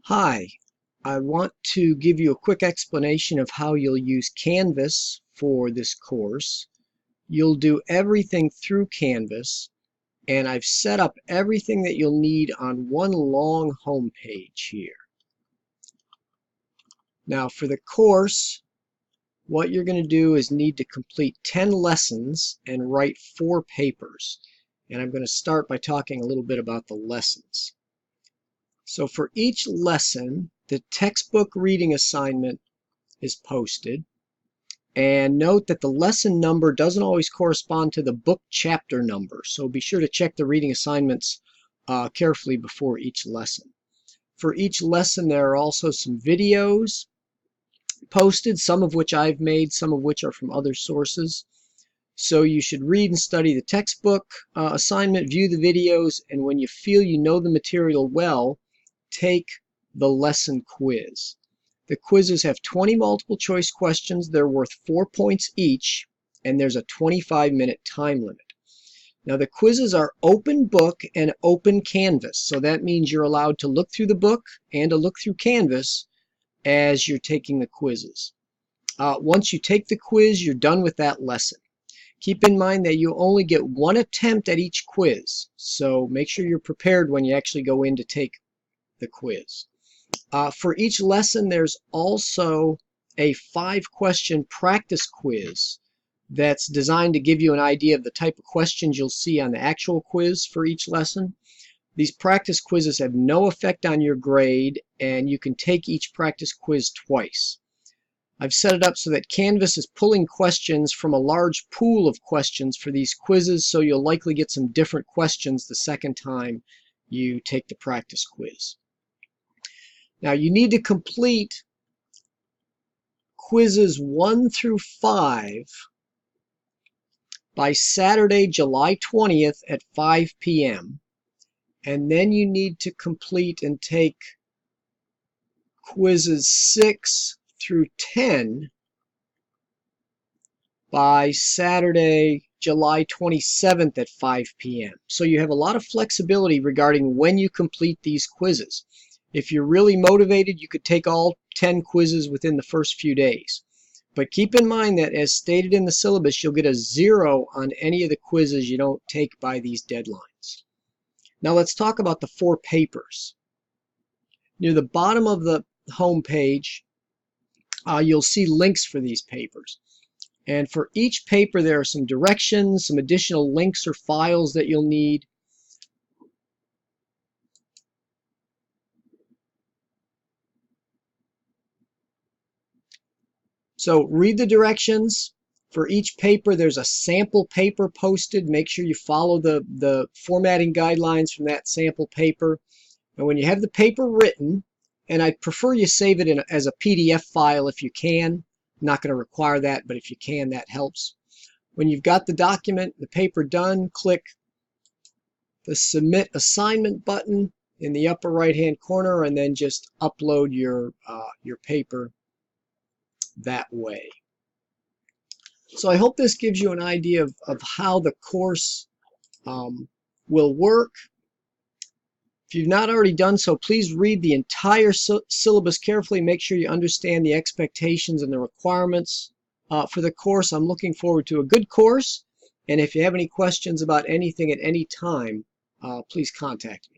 Hi, I want to give you a quick explanation of how you'll use Canvas for this course. You'll do everything through Canvas, and I've set up everything that you'll need on one long home page here. Now for the course, what you're going to do is need to complete 10 lessons and write 4 papers. And I'm going to start by talking a little bit about the lessons. So for each lesson, the textbook reading assignment is posted. And note that the lesson number doesn't always correspond to the book chapter number. So be sure to check the reading assignments carefully before each lesson. For each lesson, there are also some videos posted, some of which I've made, some of which are from other sources. So you should read and study the textbook assignment, view the videos, and when you feel you know the material well, take the lesson quiz. The quizzes have 20 multiple choice questions. They're worth 4 points each, and there's a 25-minute time limit. Now the quizzes are open book and open Canvas, so that means you're allowed to look through the book and to look through Canvas as you're taking the quizzes. Once you take the quiz, you're done with that lesson. Keep in mind that you only get one attempt at each quiz, so make sure you're prepared when you actually go in to take the quiz. For each lesson, there's also a 5-question practice quiz that's designed to give you an idea of the type of questions you'll see on the actual quiz for each lesson. These practice quizzes have no effect on your grade, and you can take each practice quiz twice. I've set it up so that Canvas is pulling questions from a large pool of questions for these quizzes, so you'll likely get some different questions the second time you take the practice quiz. Now you need to complete quizzes 1 through 5 by Saturday, July 20th at 5 p.m. And then you need to complete and take quizzes 6 through 10 by Saturday, July 27th at 5 p.m. So you have a lot of flexibility regarding when you complete these quizzes. If you're really motivated, you could take all 10 quizzes within the first few days. But keep in mind that as stated in the syllabus, you'll get a 0 on any of the quizzes you don't take by these deadlines. Now let's talk about the 4 papers. Near the bottom of the home page, you'll see links for these papers. And for each paper, there are some directions, some additional links or files that you'll need. So read the directions. For each paper, there's a sample paper posted. Make sure you follow the formatting guidelines from that sample paper. And when you have the paper written, and I'd prefer you save it as a PDF file if you can. I'm not going to require that, but if you can, that helps. When you've got the document, the paper done, click the Submit Assignment button in the upper right-hand corner, and then just upload your paper that way. So I hope this gives you an idea of how the course will work. If you've not already done so, please read the entire syllabus carefully. Make sure you understand the expectations and the requirements for the course. I'm looking forward to a good course, and if you have any questions about anything at any time, please contact me.